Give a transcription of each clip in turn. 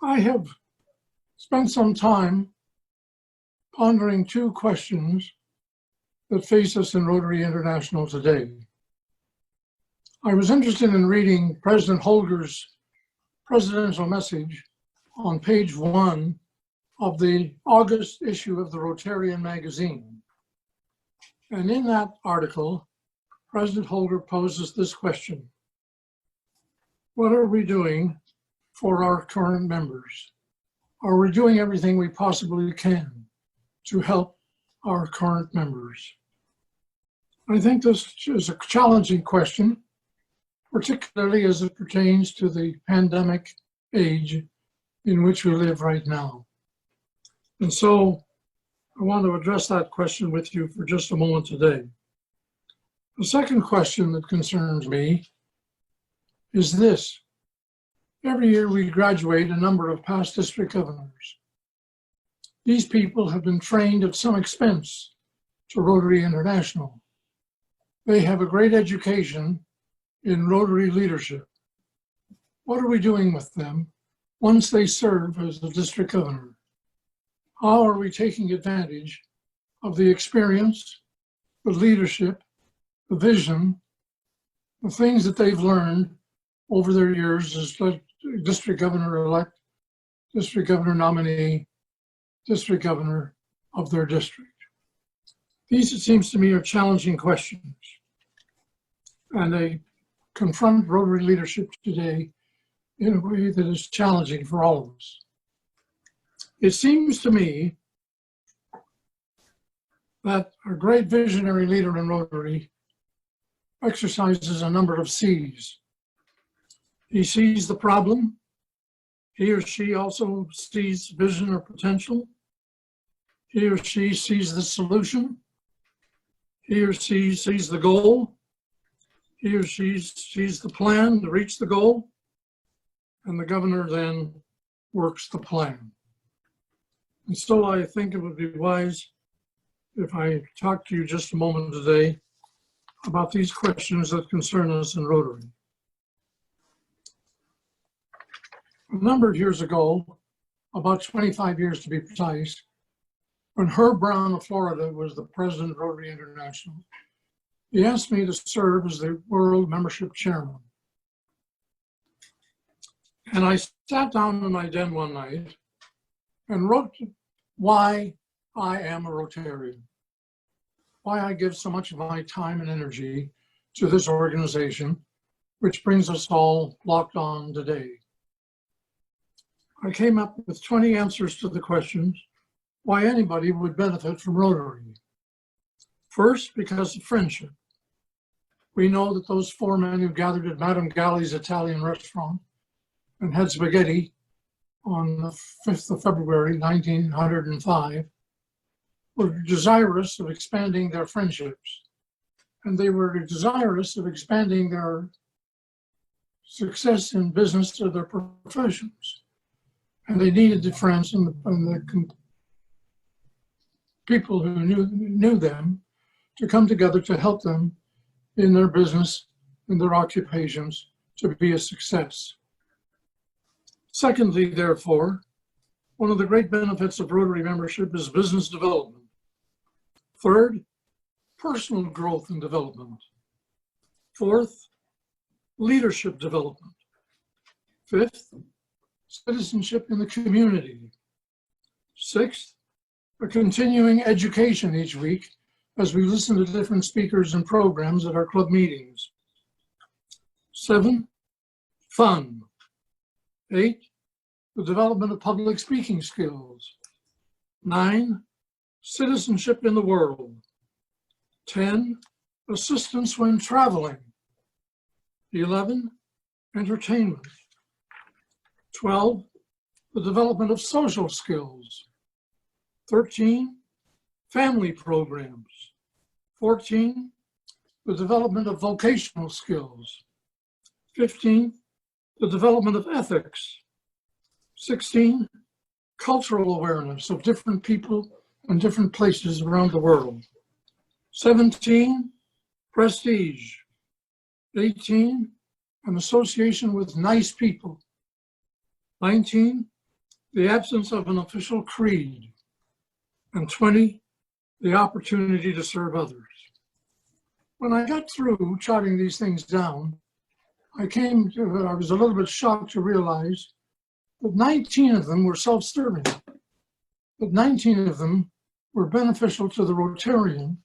I have spent some time pondering two questions that face us in Rotary International today. I was interested in reading President Holger's presidential message on page 1 of the August issue of the Rotarian magazine. And in that article, President Holger poses this question: what are we doing for our current members? Are we doing everything we possibly can to help our current members? I think this is a challenging question, particularly as it pertains to the pandemic age in which we live right now. And so I want to address that question with you for just a moment today. The second question that concerns me is this. Every year we graduate a number of past district governors. These people have been trained at some expense to Rotary International. They have a great education in Rotary leadership. What are we doing with them once they serve as the district governor? How are we taking advantage of the experience, the leadership, the vision, the things that they've learned over their years as district governor-elect, district governor nominee, district governor of their district? These, it seems to me, are challenging questions, and they confront Rotary leadership today in a way that is challenging for all of us. It seems to me that a great visionary leader in Rotary exercises a number of C's. He sees the problem. He or she also sees vision or potential. He or she sees the solution. He or she sees the goal. He or she sees the plan to reach the goal. And the governor then works the plan. And so I think it would be wise if I talk to you just a moment today about these questions that concern us in Rotary. A number of years ago, about 25 years to be precise, when Herb Brown of Florida was the president of Rotary International, he asked me to serve as the world membership chairman. And I sat down in my den one night and wrote why I am a Rotarian, why I give so much of my time and energy to this organization, which brings us all locked on today. I came up with 20 answers to the questions why anybody would benefit from Rotary. First, because of friendship. We know that those 4 men who gathered at Madame Galli's Italian restaurant and had spaghetti on the 5th of February, 1905, were desirous of expanding their friendships. And they were desirous of expanding their success in business or their professions. And they needed the friends and the people who knew them to come together to help them in their business, in their occupations, to be a success. Secondly, therefore, one of the great benefits of Rotary membership is business development. Third, personal growth and development. Fourth, leadership development. Fifth, citizenship in the community. Sixth, a continuing education each week as we listen to different speakers and programs at our club meetings. 7, fun. 8, the development of public speaking skills. 9, citizenship in the world. 10, assistance when traveling. 11, entertainment. 12, the development of social skills. 13, family programs. 14, the development of vocational skills. 15, the development of ethics. 16, cultural awareness of different people and different places around the world. 17, prestige. 18, an association with nice people. 19, the absence of an official creed, and 20, the opportunity to serve others. When I got through jotting these things down, I was a little bit shocked to realize that 19 of them were self-serving, but 19 of them were beneficial to the Rotarian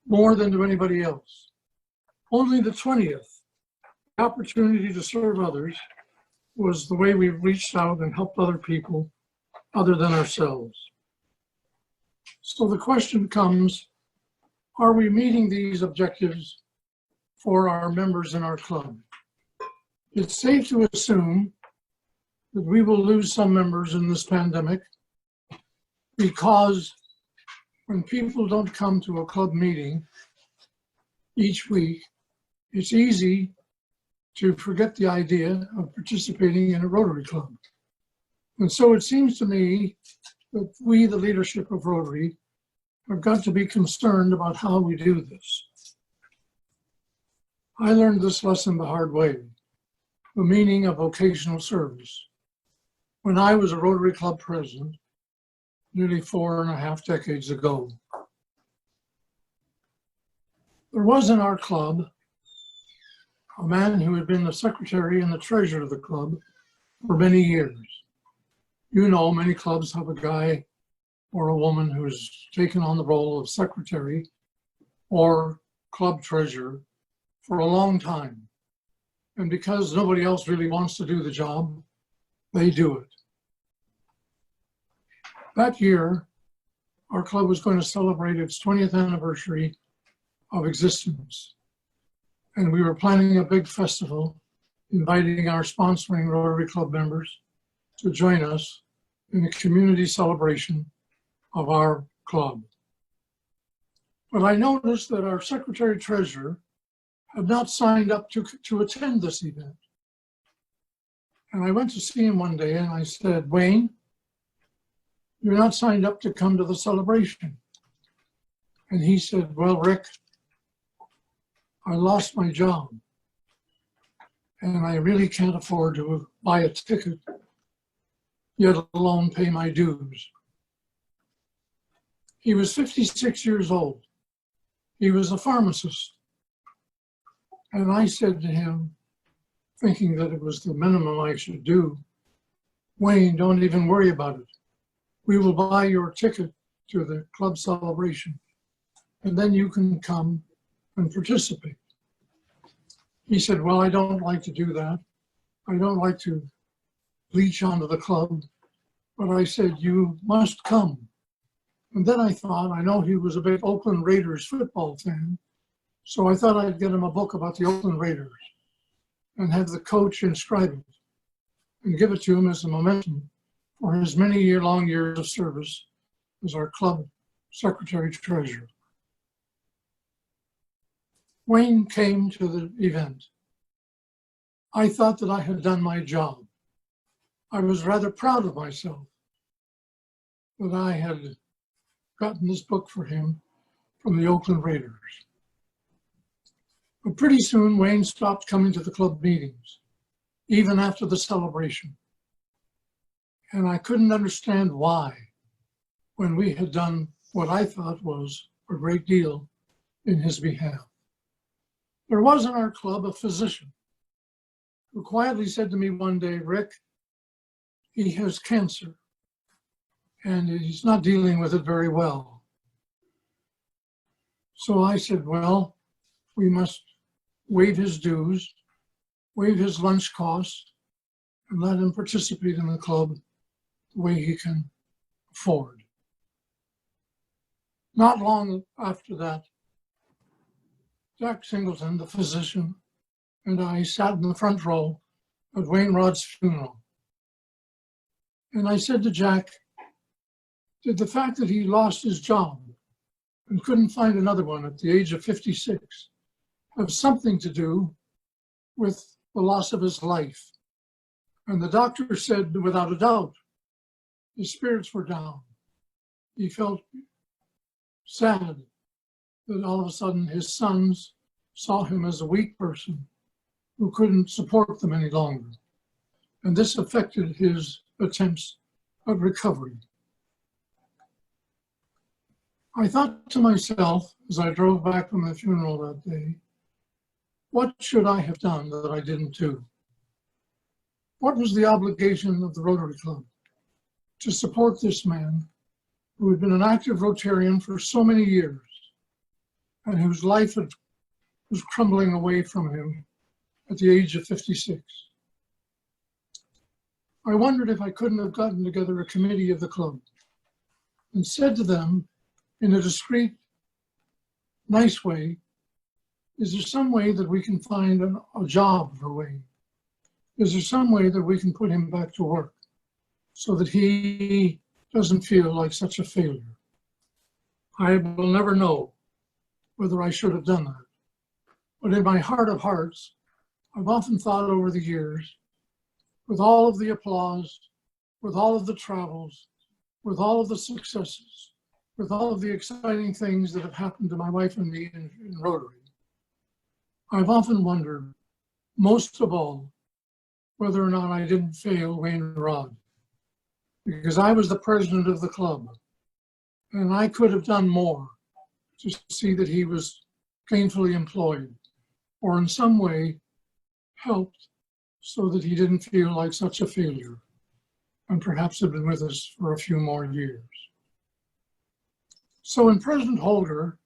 more than to anybody else. Only the 20th, the opportunity to serve others, was the way we reached out and helped other people other than ourselves. So the question comes, are we meeting these objectives for our members in our club? It's safe to assume that we will lose some members in this pandemic because when people don't come to a club meeting each week, it's easy to forget the idea of participating in a Rotary Club. And so it seems to me that we, the leadership of Rotary, have got to be concerned about how we do this. I learned this lesson the hard way, the meaning of vocational service. When I was a Rotary Club president, nearly 4.5 decades ago, there was in our club a man who had been the secretary and the treasurer of the club for many years. You know, many clubs have a guy or a woman who's taken on the role of secretary or club treasurer for a long time. And because nobody else really wants to do the job, they do it. That year, our club was going to celebrate its 20th anniversary of existence. And we were planning a big festival, inviting our sponsoring Rotary Club members to join us in a community celebration of our club. But I noticed that our secretary-treasurer had not signed up to attend this event. And I went to see him one day and I said, Wayne, you're not signed up to come to the celebration. And he said, well, Rick, I lost my job and I really can't afford to buy a ticket, yet alone pay my dues. He was 56 years old. He was a pharmacist. And I said to him, thinking that it was the minimum I should do, Wayne, don't even worry about it. We will buy your ticket to the club celebration, and then you can come and participate. He said, well, I don't like to do that. I don't like to leech onto the club. But I said, you must come. And then I thought, I know he was a big Oakland Raiders football fan, so I thought I'd get him a book about the Oakland Raiders and have the coach inscribe it and give it to him as a memento for his many long years of service as our club secretary-treasurer. Wayne came to the event. I thought that I had done my job. I was rather proud of myself that I had gotten this book for him from the Oakland Raiders. But pretty soon, Wayne stopped coming to the club meetings, even after the celebration. And I couldn't understand why, when we had done what I thought was a great deal in his behalf. There was in our club a physician who quietly said to me one day, Rick, he has cancer and he's not dealing with it very well. So I said, well, we must waive his dues, waive his lunch costs, and let him participate in the club the way he can afford. Not long after that, Jack Singleton, the physician, and I sat in the front row at Wayne Rod's funeral. And I said to Jack, did the fact that he lost his job and couldn't find another one at the age of 56 have something to do with the loss of his life? And the doctor said, without a doubt, his spirits were down. He felt sad that all of a sudden his sons saw him as a weak person who couldn't support them any longer. And this affected his attempts but recovery. I thought to myself as I drove back from the funeral that day, what should I have done that I didn't do? What was the obligation of the Rotary Club to support this man who had been an active Rotarian for so many years and whose life was crumbling away from him at the age of 56? I wondered if I couldn't have gotten together a committee of the club and said to them in a discreet, nice way, is there some way that we can find a job for Wayne? Is there some way that we can put him back to work so that he doesn't feel like such a failure? I will never know whether I should have done that. But in my heart of hearts, I've often thought over the years, with all of the applause, with all of the travels, with all of the successes, with all of the exciting things that have happened to my wife and me in Rotary, I've often wondered, most of all, whether or not I didn't fail Wayne Rod, because I was the president of the club, and I could have done more to see that he was gainfully employed, or in some way helped so that he didn't feel like such a failure, and perhaps have been with us for a few more years. So when President Holger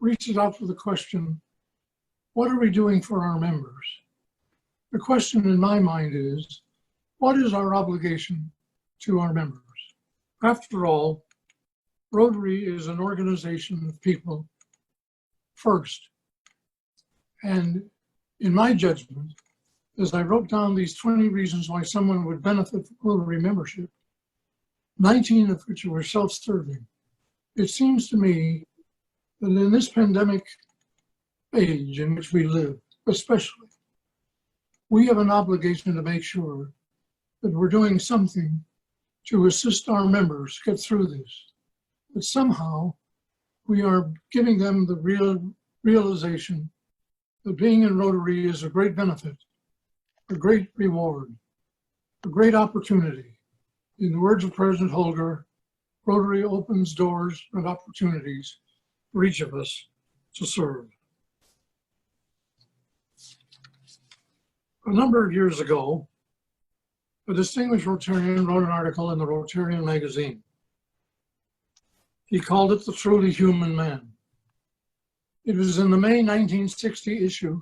reaches out for the question, what are we doing for our members? The question in my mind is, what is our obligation to our members? After all, Rotary is an organization of people first. And in my judgment, as I wrote down these 20 reasons why someone would benefit from Rotary membership, 19 of which were self-serving, it seems to me that in this pandemic age in which we live, especially, we have an obligation to make sure that we're doing something to assist our members get through this. That somehow we are giving them the realization that being in Rotary is a great benefit, a great reward, a great opportunity. In the words of President Holger, Rotary opens doors and opportunities for each of us to serve. A number of years ago, a distinguished Rotarian wrote an article in the Rotarian magazine. He called it The Truly Human Man. It was in the May 1960 issue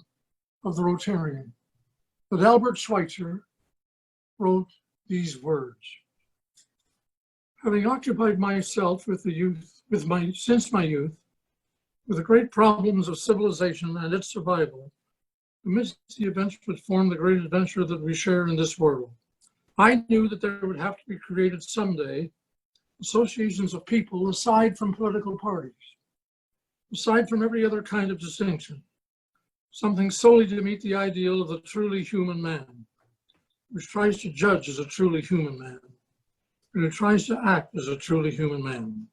of the Rotarian that Albert Schweitzer wrote these words. Having occupied myself with the youth, since my youth, with the great problems of civilization and its survival, amidst the events which form the great adventure that we share in this world, I knew that there would have to be created someday associations of people aside from political parties, aside from every other kind of distinction, something solely to meet the ideal of the truly human man, which tries to judge as a truly human man, and who tries to act as a truly human man.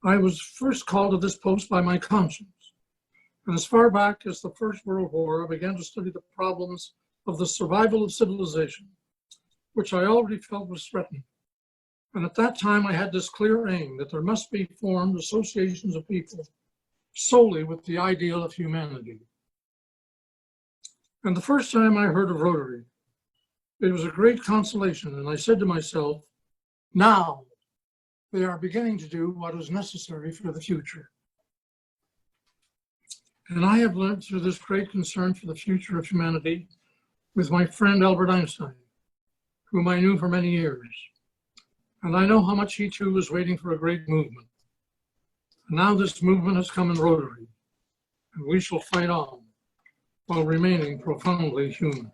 I was first called to this post by my conscience. And as far back as the First World War, I began to study the problems of the survival of civilization, which I already felt was threatened. And at that time, I had this clear aim that there must be formed associations of people solely with the ideal of humanity. And the first time I heard of Rotary, it was a great consolation, and I said to myself, now they are beginning to do what is necessary for the future. And I have lived through this great concern for the future of humanity with my friend Albert Einstein, whom I knew for many years. And I know how much he too was waiting for a great movement. And now this movement has come in Rotary, and we shall fight on while remaining profoundly human.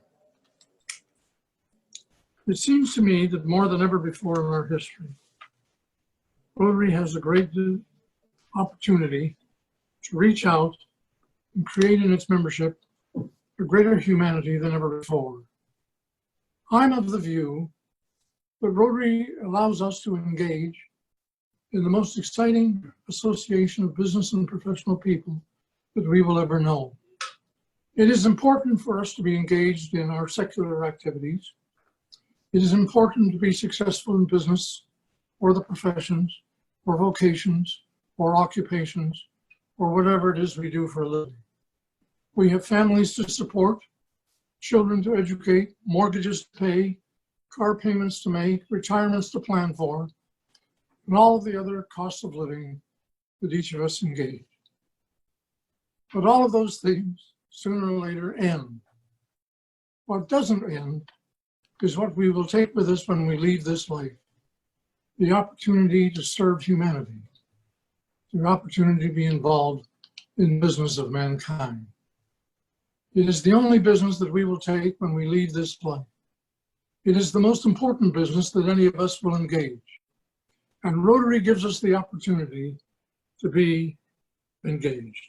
It seems to me that more than ever before in our history, Rotary has a great opportunity to reach out and create in its membership a greater humanity than ever before. I'm of the view that Rotary allows us to engage in the most exciting association of business and professional people that we will ever know. It is important for us to be engaged in our secular activities, It is important to be successful in business or the professions or vocations or occupations or whatever it is we do for a living. We have families to support, children to educate, mortgages to pay, car payments to make, retirements to plan for, and all of the other costs of living that each of us engage. But all of those things sooner or later end. What doesn't end is what we will take with us when we leave this life. The opportunity to serve humanity, the opportunity to be involved in the business of mankind. It is the only business that we will take when we leave this life. It is the most important business that any of us will engage. And Rotary gives us the opportunity to be engaged.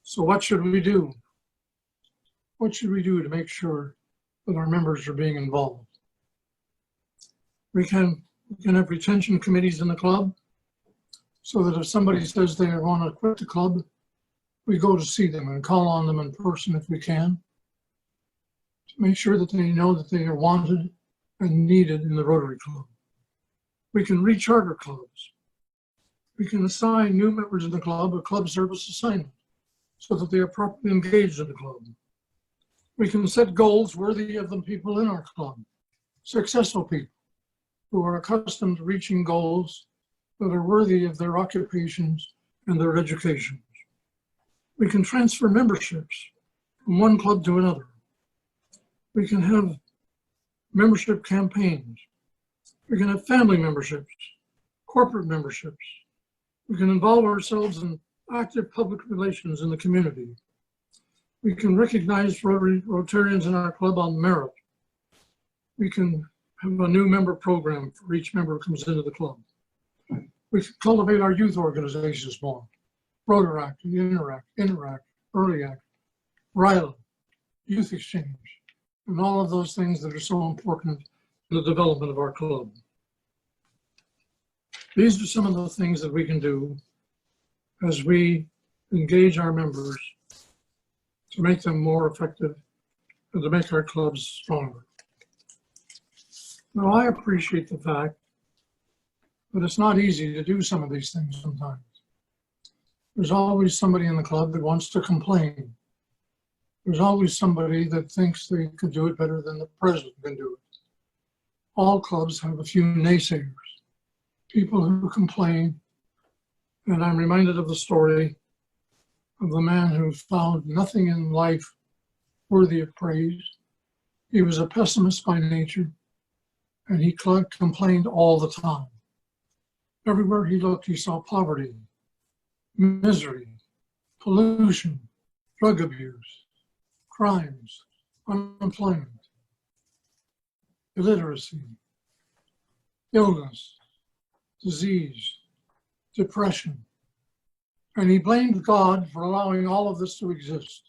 So what should we do? What should we do to make sure that our members are being involved? We can have retention committees in the club so that if somebody says they want to quit the club, we go to see them and call on them in person if we can, to make sure that they know that they are wanted and needed in the Rotary Club. We can recharter clubs. We can assign new members in the club a club service assignment so that they are properly engaged in the club. We can set goals worthy of the people in our club, successful people who are accustomed to reaching goals that are worthy of their occupations and their educations. We can transfer memberships from one club to another. We can have membership campaigns. We can have family memberships, corporate memberships. We can involve ourselves in active public relations in the community. We can recognize Rotarians in our club on merit. We can have a new member program for each member who comes into the club. We can cultivate our youth organizations more. Rotaract, Interact, Early Act, RILA, Youth Exchange, and all of those things that are so important in the development of our club. These are some of the things that we can do as we engage our members to make them more effective and to make our clubs stronger. Now, I appreciate the fact that it's not easy to do some of these things sometimes. There's always somebody in the club that wants to complain. There's always somebody that thinks they could do it better than the president can do it. All clubs have a few naysayers, people who complain. And I'm reminded of the story of the man who found nothing in life worthy of praise. He was a pessimist by nature, and he complained all the time. Everywhere he looked, he saw poverty, misery, pollution, drug abuse, crimes, unemployment, illiteracy, illness, disease, depression. And he blamed God for allowing all of this to exist.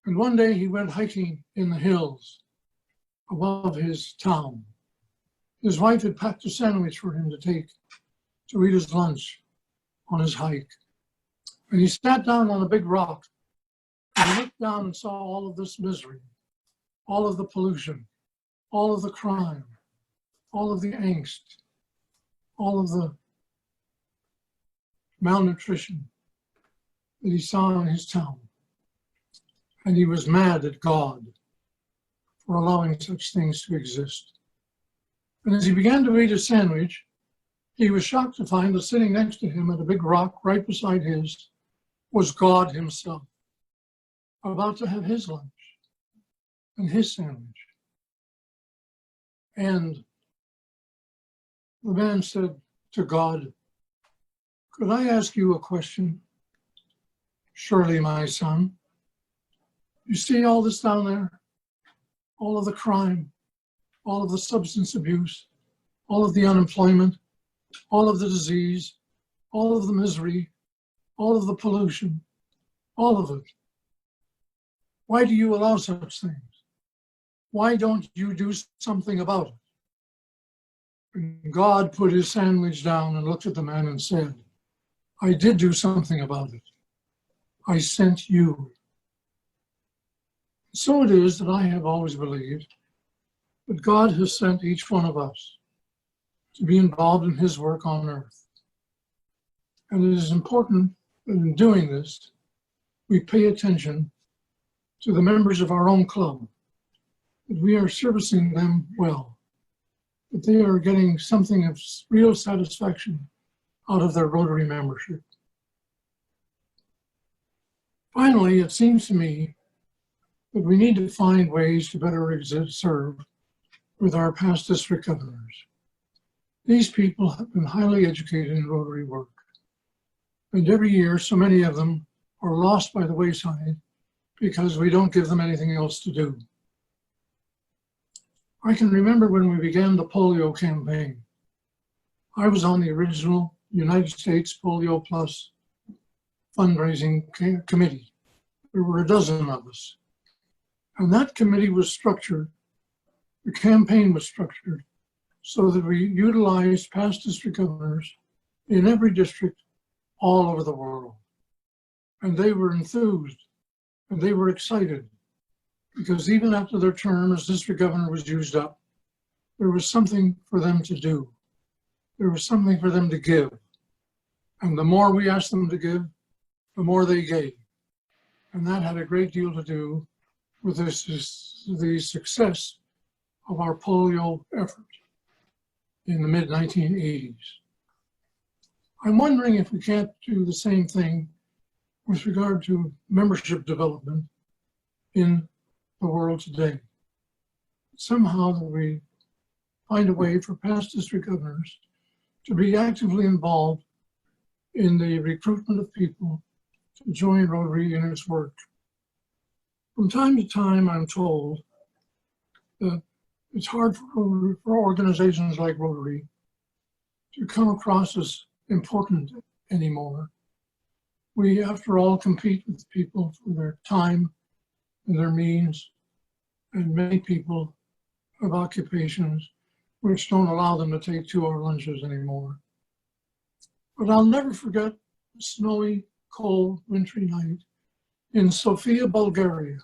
And one day he went hiking in the hills above his town. His wife had packed a sandwich for him to take to eat his lunch on his hike. And he sat down on a big rock and he looked down and saw all of this misery, all of the pollution, all of the crime, all of the angst, all of the malnutrition that he saw in his town. And he was mad at God for allowing such things to exist. And as he began to eat his sandwich, he was shocked to find that sitting next to him at a big rock right beside his was God himself, about to have his lunch and his sandwich. And the man said to God, "Could I ask you a question? Surely, my son, you see all this down there? All of the crime, all of the substance abuse, all of the unemployment, all of the disease, all of the misery, all of the pollution, all of it. Why do you allow such things? Why don't you do something about it?" And God put his sandwich down and looked at the man and said, "I did do something about it. I sent you." So it is that I have always believed But God has sent each one of us to be involved in his work on earth. And it is important that in doing this, we pay attention to the members of our own club, that we are servicing them well, that they are getting something of real satisfaction out of their Rotary membership. Finally, it seems to me that we need to find ways to better serve with our past district governors. These people have been highly educated in Rotary work, and every year so many of them are lost by the wayside because we don't give them anything else to do. I can remember when we began the polio campaign. I was on the original United States Polio Plus fundraising committee. There were a dozen of us. And that committee was structured, the campaign was structured, so that we utilized past district governors in every district all over the world. And they were enthused and they were excited because even after their term as district governor was used up, there was something for them to do. There was something for them to give. And the more we asked them to give, the more they gave. And that had a great deal to do with the success of our polio effort in the mid-1980s. I'm wondering if we can't do the same thing with regard to membership development in the world today. Somehow that we find a way for past district governors to be actively involved in the recruitment of people to join Rotary in its work. From time to time, I'm told that it's hard for organizations like Rotary to come across as important anymore. We, after all, compete with people for their time and their means, and many people have occupations which don't allow them to take 2-hour lunches anymore. But I'll never forget a snowy, cold, wintry night in Sofia, Bulgaria,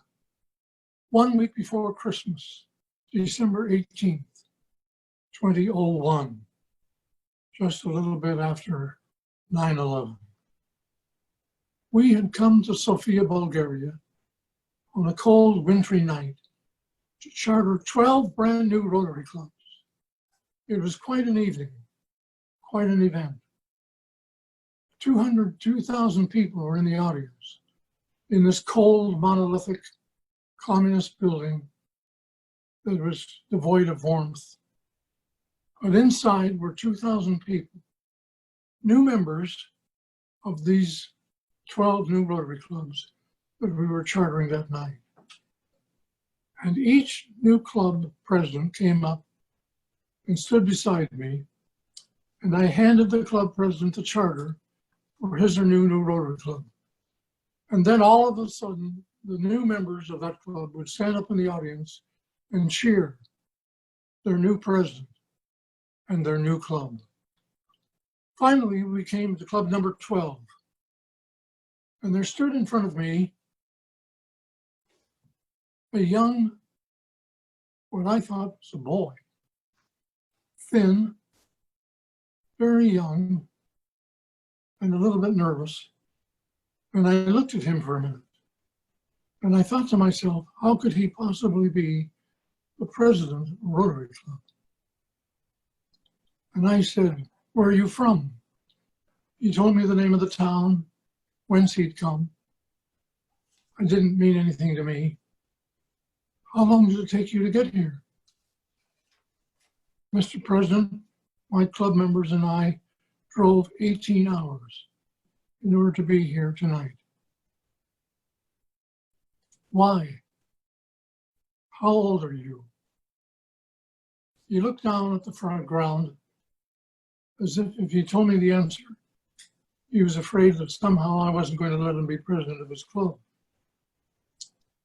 1 week before Christmas, December 18th, 2001, just a little bit after 9/11. We had come to Sofia, Bulgaria on a cold, wintry night to charter 12 brand new Rotary clubs. It was quite an evening, quite an event. 2,000 people were in the audience in this cold, monolithic communist building that was devoid of warmth. But inside were 2,000 people, new members of these 12 new Rotary clubs that we were chartering that night. And each new club president came up and stood beside me, and I handed the club president the charter for his or new Rotary club. And then all of a sudden, the new members of that club would stand up in the audience and cheer their new president and their new club. Finally, we came to club number 12. And there stood in front of me a young, what I thought was a boy, thin, very young, and a little bit nervous. And I looked at him for a minute. And I thought to myself, how could he possibly be the president of Rotary Club? And I said, where are you from? He told me the name of the town, whence he'd come. It didn't mean anything to me. How long did it take you to get here? Mr. President, my club members and I drove 18 hours in order to be here tonight. Why? How old are you? He looked down at the front ground as if he told me the answer, he was afraid that somehow I wasn't going to let him be president of his club.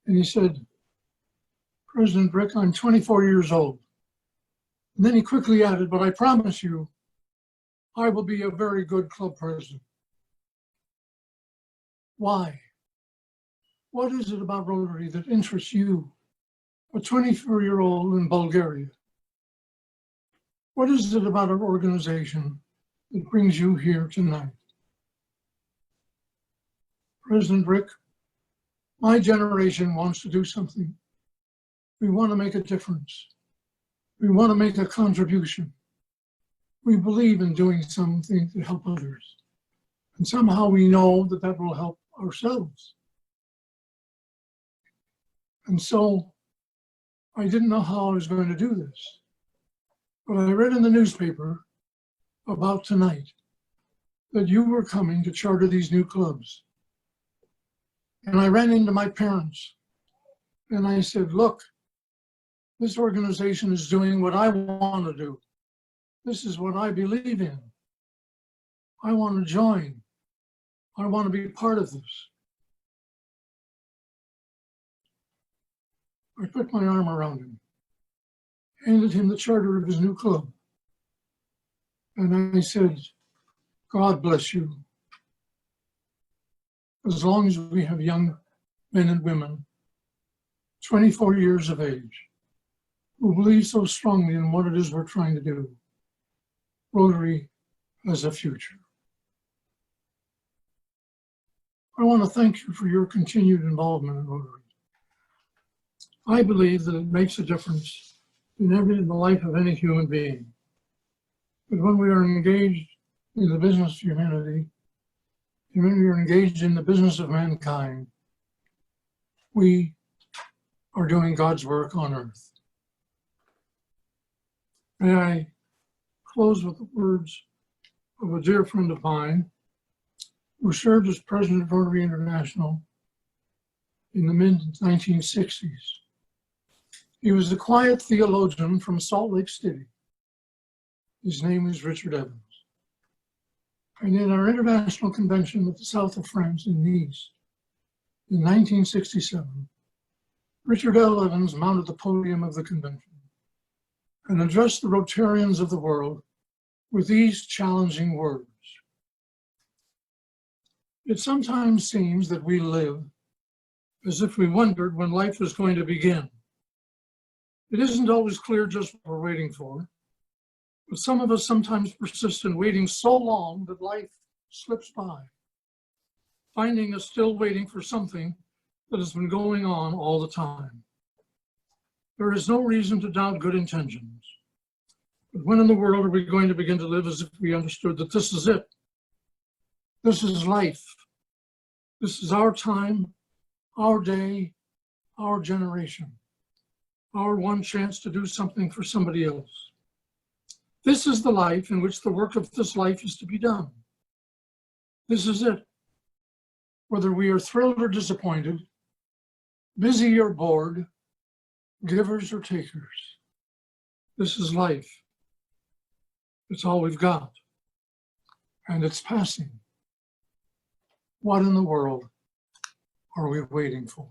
And he said, President Rick, I'm 24 years old. And then he quickly added, but I promise you, I will be a very good club president. Why? What is it about Rotary that interests you a 24-year-old in Bulgaria. What is it about our organization that brings you here tonight? President Rick, my generation wants to do something. We want to make a difference. We want to make a contribution. We believe in doing something to help others. And somehow we know that that will help ourselves. And so I didn't know how I was going to do this. But I read in the newspaper about tonight that you were coming to charter these new clubs. And I ran into my parents and I said, look, this organization is doing what I want to do. This is what I believe in. I want to join. I want to be part of this. I put my arm around him, handed him the charter of his new club, and I said, God bless you. As long as we have young men and women, 24 years of age, who believe so strongly in what it is we're trying to do, Rotary has a future. I want to thank you for your continued involvement in Rotary. I believe that it makes a difference in the life of any human being. But when we are engaged in the business of humanity, and when we are engaged in the business of mankind, we are doing God's work on earth. May I close with the words of a dear friend of mine who served as president of Rotary International in the mid-1960s. He was a quiet theologian from Salt Lake City. His name is Richard Evans. And in our international convention at the south of France in Nice in 1967, Richard L. Evans mounted the podium of the convention and addressed the Rotarians of the world with these challenging words. It sometimes seems that we live as if we wondered when life was going to begin. It isn't always clear just what we're waiting for, but some of us sometimes persist in waiting so long that life slips by, finding us still waiting for something that has been going on all the time. There is no reason to doubt good intentions, but when in the world are we going to begin to live as if we understood that this is it? This is life. This is our time, our day, our generation, our one chance to do something for somebody else. This is the life in which the work of this life is to be done. This is it. Whether we are thrilled or disappointed, busy or bored, givers or takers, this is life. It's all we've got, and it's passing. What in the world are we waiting for?